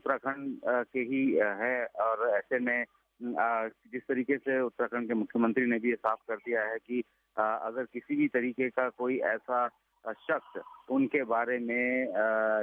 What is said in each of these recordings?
उत्तराखंड के ही है। और ऐसे में जिस तरीके से उत्तराखंड के मुख्यमंत्री ने भी ये साफ कर दिया है कि अगर किसी भी तरीके का कोई ऐसा शख्स उनके बारे में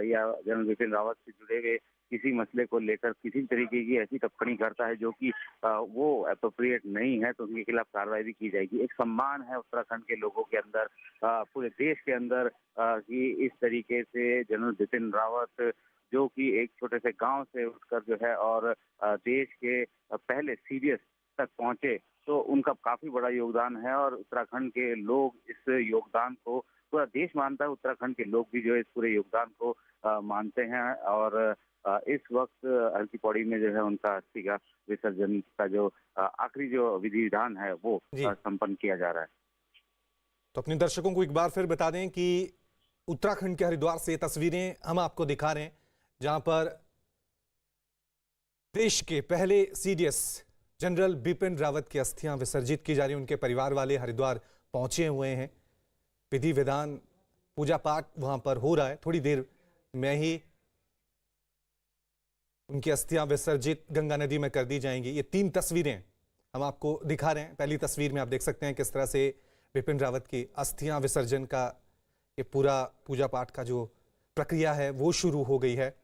या जनरल बिपिन रावत से जुड़े हुए किसी मसले को लेकर किसी तरीके की ऐसी टिप्पणी करता है जो कि वो एप्रोप्रिएट नहीं है, तो उनके खिलाफ कार्रवाई भी की जाएगी। एक सम्मान है उत्तराखंड के लोगों के अंदर, पूरे देश के अंदर, कि इस तरीके से जनरल बिपिन रावत जो कि एक छोटे से गांव से उठकर जो है और देश के पहले सीडीएस तक पहुंचे, तो उनका काफी बड़ा योगदान है। और उत्तराखंड के लोग इस योगदान को, पूरा देश मानता है, उत्तराखंड के लोग भी जो है इस पूरे योगदान को मानते हैं। और इस वक्त हल्की पौड़ी में जो है उनका अस्थि का विसर्जन का जो आखिरी जो विधि विधान है वो संपन्न किया जा रहा है। तो अपने दर्शकों को एक बार फिर बता दें कि उत्तराखंड के हरिद्वार से तस्वीरें हम आपको दिखा रहे हैं, जहां पर देश के पहले सीडीएस जनरल बिपिन रावत की अस्थियां विसर्जित की जा रही हैं। उनके परिवार वाले हरिद्वार पहुंचे हुए हैं, विधि विधान पूजा पाठ वहां पर हो रहा है। थोड़ी देर में ही उनकी अस्थियां विसर्जित गंगा नदी में कर दी जाएंगी। ये 3 तस्वीरें हम आपको दिखा रहे हैं। पहली तस्वीर में आप देख सकते हैं किस तरह से बिपिन रावत की अस्थियां विसर्जन का ये पूरा पूजा पाठ का जो प्रक्रिया है वो शुरू हो गई है।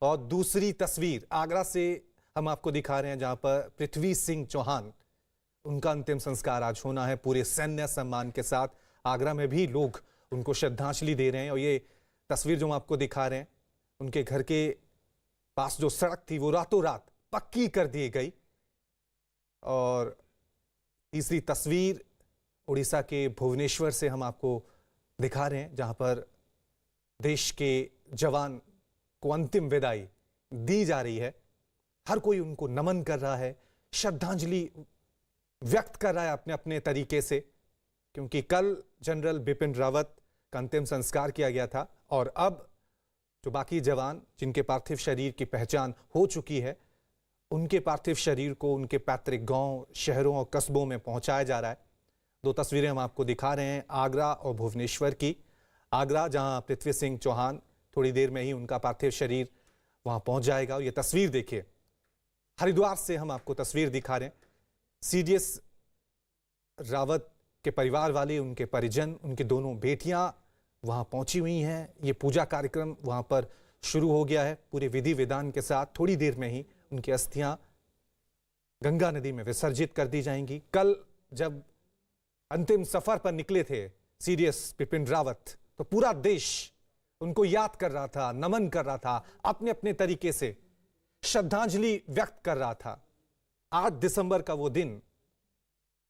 और दूसरी तस्वीर आगरा से हम आपको दिखा रहे हैं, जहां पर पृथ्वी सिंह चौहान, उनका अंतिम संस्कार आज होना है पूरे सैन्य सम्मान के साथ। आगरा में भी लोग उनको श्रद्धांजलि दे रहे हैं। और ये तस्वीर जो हम आपको दिखा रहे हैं, उनके घर के पास जो सड़क थी वो रातों रात पक्की कर दी गई। और तीसरी तस्वीर उड़ीसा के भुवनेश्वर से हम आपको दिखा रहे हैं, जहां पर देश के जवान को अंतिम विदाई दी जा रही है। हर कोई उनको नमन कर रहा है, श्रद्धांजलि व्यक्त कर रहा है अपने अपने तरीके से, क्योंकि कल जनरल बिपिन रावत का अंतिम संस्कार किया गया था। और अब जो बाकी जवान जिनके पार्थिव शरीर की पहचान हो चुकी है, उनके पार्थिव शरीर को उनके पैतृक गांव, शहरों और कस्बों में पहुंचाया जा रहा है। 2 तस्वीरें हम आपको दिखा रहे हैं, आगरा और भुवनेश्वर की। आगरा, जहां पृथ्वी सिंह चौहान, थोड़ी देर में ही उनका पार्थिव शरीर वहां पहुंच जाएगा। और ये तस्वीर देखिए, हरिद्वार से हम आपको तस्वीर दिखा रहे हैं। सीडीएस रावत के परिवार वाले, उनके परिजन, उनकी दोनों बेटियां वहां पहुंची हुई हैं। ये पूजा कार्यक्रम वहां पर शुरू हो गया है पूरे विधि विधान के साथ। थोड़ी देर में ही उनकी अस्थियां गंगा नदी में विसर्जित कर दी जाएंगी। कल जब अंतिम सफर पर निकले थे सीडीएस बिपिन रावत, तो पूरा देश उनको याद कर रहा था, नमन कर रहा था, अपने अपने तरीके से श्रद्धांजलि व्यक्त कर रहा था। 8 दिसंबर का वो दिन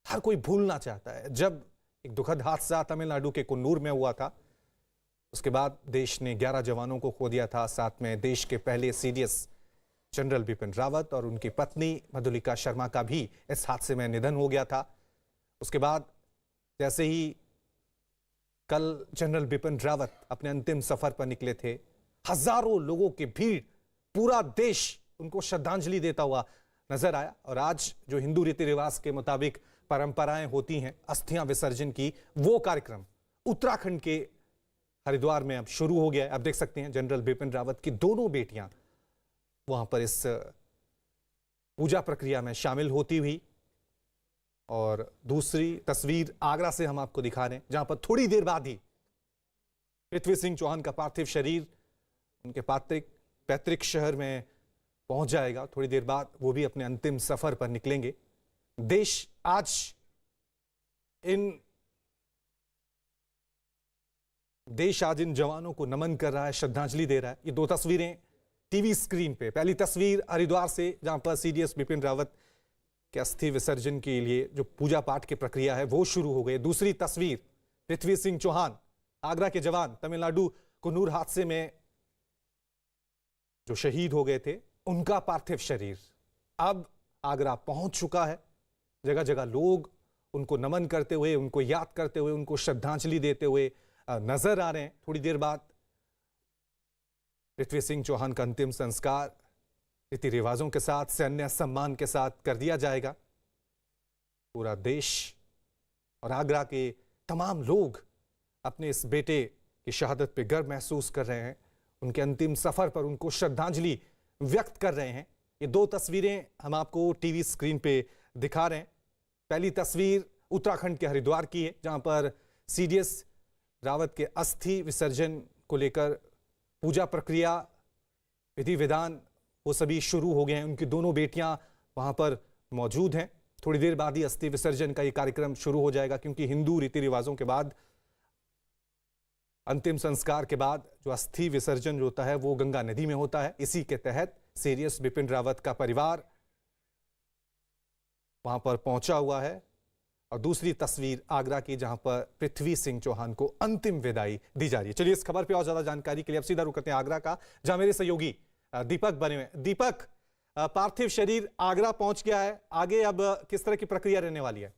हर कोई भूलना चाहता है, जब एक दुखद हादसा तमिलनाडु के कुन्नूर में हुआ था। उसके बाद देश ने 11 जवानों को खो दिया था, साथ में देश के पहले सीडीएस जनरल बिपिन रावत और उनकी पत्नी मधुलिका शर्मा का भी इस हादसे में निधन हो गया था। उसके बाद जैसे ही कल जनरल बिपिन रावत अपने अंतिम सफर पर निकले थे, हजारों लोगों की भीड़, पूरा देश उनको श्रद्धांजलि देता हुआ नजर आया। और आज जो हिंदू रीति रिवाज के मुताबिक परंपराएं होती हैं अस्थियां विसर्जन की, वो कार्यक्रम उत्तराखंड के हरिद्वार में अब शुरू हो गया है। आप देख सकते हैं जनरल बिपिन रावत की दोनों बेटियां वहां पर इस पूजा प्रक्रिया में शामिल होती हुई। और दूसरी तस्वीर आगरा से हम आपको दिखा रहे हैं, जहां पर थोड़ी देर बाद ही पृथ्वी सिंह चौहान का पार्थिव शरीर उनके पैतृक शहर में पहुंच जाएगा। थोड़ी देर बाद वो भी अपने अंतिम सफर पर निकलेंगे। देश आज इन जवानों को नमन कर रहा है, श्रद्धांजलि दे रहा है। ये 2 तस्वीरें टीवी स्क्रीन पे, पहली तस्वीर हरिद्वार से, जहां पर सीडीएस बिपिन रावत के अस्थि विसर्जन के लिए जो पूजा पाठ की प्रक्रिया है वो शुरू हो गई। दूसरी तस्वीर पृथ्वी सिंह चौहान, आगरा के जवान, तमिलनाडु कुन्नूर हादसे में जो शहीद हो गए थे, उनका पार्थिव शरीर अब आगरा पहुंच चुका है। जगह जगह लोग उनको नमन करते हुए, उनको याद करते हुए, उनको श्रद्धांजलि देते हुए नजर आ रहे हैं। थोड़ी देर बाद पृथ्वी सिंह चौहान का अंतिम संस्कार रीति रिवाजों के साथ, सैन्य सम्मान के साथ कर दिया जाएगा। पूरा देश और आगरा के तमाम लोग अपने इस बेटे की शहादत पे गर्व महसूस कर रहे हैं। उनके अंतिम सफर पर उनको श्रद्धांजलि व्यक्त कर रहे हैं। ये दो तस्वीरें हम आपको टीवी स्क्रीन पे दिखा रहे हैं। पहली तस्वीर उत्तराखंड के हरिद्वार की है, जहां पर सीडीएस रावत के अस्थि विसर्जन को लेकर पूजा प्रक्रिया, विधि विधान वो सभी शुरू हो गए हैं। उनकी दोनों बेटियां वहां पर मौजूद हैं। थोड़ी देर बाद ही अस्थि विसर्जन का ये कार्यक्रम शुरू हो जाएगा, क्योंकि हिंदू रीति रिवाजों के बाद अंतिम संस्कार के बाद जो अस्थि विसर्जन जो होता है वो गंगा नदी में होता है। इसी के तहत सीडीएस बिपिन रावत का परिवार वहां पर पहुंचा हुआ है। और दूसरी तस्वीर आगरा की, जहां पर पृथ्वी सिंह चौहान को अंतिम विदाई दी जा रही है। चलिए इस खबर पे और ज्यादा जानकारी के लिए अब सीधा रुक करते हैं आगरा का, जहां मेरे सहयोगी दीपक बने हुए। दीपक, पार्थिव शरीर आगरा पहुंच गया है, आगे अब किस तरह की प्रक्रिया रहने वाली है?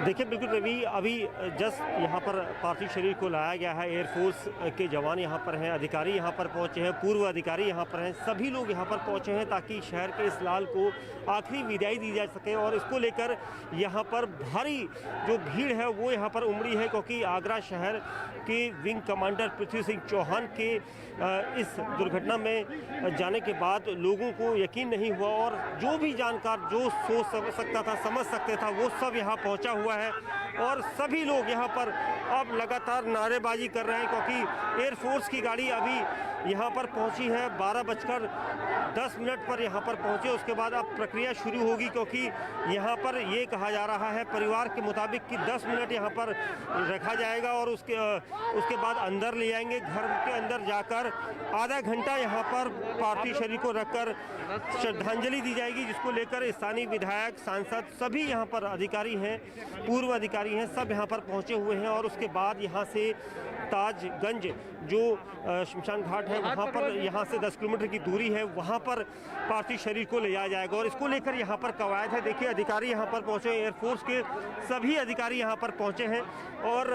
देखिए बिल्कुल रवि, अभी जस्ट यहाँ पर पार्थिव शरीर को लाया गया है। एयरफोर्स के जवान यहाँ पर हैं, अधिकारी यहाँ पर पहुँचे हैं, पूर्व अधिकारी यहाँ पर हैं, सभी लोग यहाँ पर पहुँचे हैं ताकि शहर के इस लाल को आखिरी विदाई दी जा सके। और इसको लेकर यहाँ पर भारी जो भीड़ है वो यहाँ पर उमड़ी है, क्योंकि आगरा शहर के विंग कमांडर पृथ्वी सिंह चौहान के इस दुर्घटना में जाने के बाद लोगों को यकीन नहीं हुआ, और जो भी जानकार जो सोच सकता था, समझ सकते था, वो सब यहाँ पहुँचा हुआ है। और सभी लोग यहाँ पर अब लगातार नारेबाजी कर रहे हैं, क्योंकि एयरफोर्स की गाड़ी अभी यहाँ पर पहुँची है। 12:10 पर यहाँ पर पहुँचे। उसके बाद अब प्रक्रिया शुरू होगी, क्योंकि यहाँ पर ये कहा जा रहा है परिवार के मुताबिक कि 10 मिनट यहाँ पर रखा जाएगा और उसके बाद अंदर ले जाएंगे। घर के अंदर जाकर आधा घंटा यहाँ पर पार्थिव शरीर को रखकर श्रद्धांजलि दी जाएगी, जिसको लेकर स्थानीय विधायक, सांसद, सभी यहाँ पर अधिकारी हैं, पूर्व अधिकारी हैं, सब यहाँ पर पहुँचे हुए हैं। और उसके बाद यहाँ से ताजगंज जो शमशान घाट है वहाँ पर, यहाँ से 10 किलोमीटर की दूरी है, वहाँ पर पार्थिव शरीर को ले जाया जाएगा। और इसको लेकर यहाँ पर कवायद है। देखिए अधिकारी यहाँ पर पहुँचे, एयरफोर्स के सभी अधिकारी यहाँ पर पहुँचे हैं और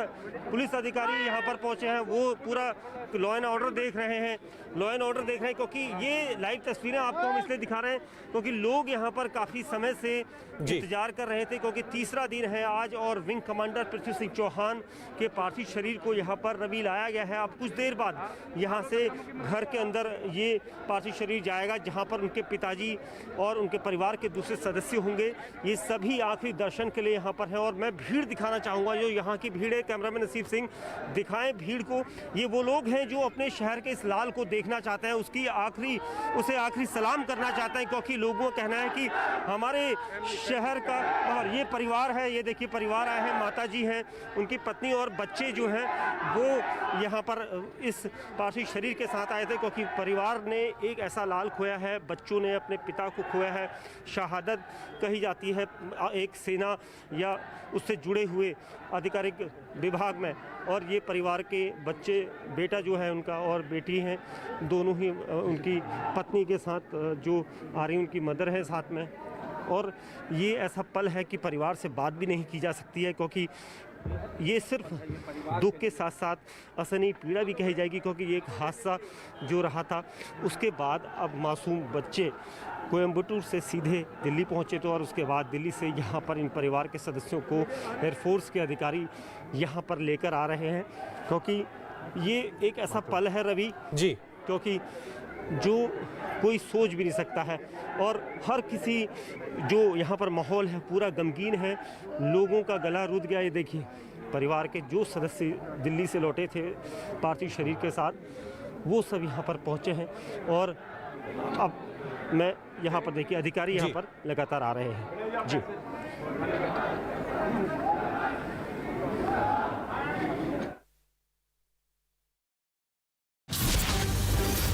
पुलिस अधिकारी यहाँ पर पहुँचे हैं। वो पूरा लॉ एंड ऑर्डर देख रहे हैं, क्योंकि ये लाइव तस्वीरें आपको हम इसलिए दिखा रहे हैं क्योंकि लोग यहाँ पर काफ़ी समय से इंतजार कर रहे थे, क्योंकि तीसरा दिन है आज और विंग कमांडर पृथ्वी सिंह चौहान के पार्थिव शरीर को यहाँ पर रवि लाया गया है। अब कुछ देर बाद यहाँ से घर के अंदर ये पार्थिव शरीर जाएगा, जहाँ पर उनके पिताजी और उनके परिवार के दूसरे सदस्य होंगे। ये सभी आखिरी दर्शन के लिए यहाँ पर हैं। और मैं भीड़ दिखाना चाहूँगा, जो यहाँ की भीड़ है, कैमरामैन नसीब सिंह दिखाएं भीड़ को। ये वो लोग हैं जो अपने शहर के इस लाल को देखना चाहते हैं, उसे आखिरी सलाम करना चाहते हैं, क्योंकि लोगों का कहना है कि हमारे शहर का, और ये परिवार है, ये देखिए परिवार आए हैं, माता जी हैं, उनकी पत्नी और बच्चे जो हैं वो यहाँ पर इस पार्थिव शरीर के साथ आए थे, क्योंकि परिवार ने एक ऐसा लाल खोया है, बच्चों ने अपने पिता को खोया है। शहादत कही जाती है एक सेना या उससे जुड़े हुए आधिकारिक विभाग में। और ये परिवार के बच्चे, बेटा जो है उनका और बेटी हैं, दोनों ही उनकी पत्नी के साथ जो आ रही उनकी मदर है साथ में। और ये ऐसा पल है कि परिवार से बात भी नहीं की जा सकती है, क्योंकि ये सिर्फ दुख के साथ साथ असहनीय पीड़ा भी कही जाएगी, क्योंकि ये एक हादसा जो रहा था उसके बाद अब मासूम बच्चे कोयम्बटूर से सीधे दिल्ली पहुंचे थे, और उसके बाद दिल्ली से यहाँ पर इन परिवार के सदस्यों को एयरफोर्स के अधिकारी यहाँ पर लेकर आ रहे हैं, क्योंकि ये एक ऐसा पल है रवि जी, क्योंकि जो कोई सोच भी नहीं सकता है। और हर किसी, जो यहाँ पर माहौल है पूरा गमगीन है, लोगों का गला रुध गया। ये देखिए परिवार के जो सदस्य दिल्ली से लौटे थे पार्थिव शरीर के साथ, वो सब यहाँ पर पहुँचे हैं। और अब मैं यहाँ पर देखिए अधिकारी यहाँ पर लगातार आ रहे हैं जी।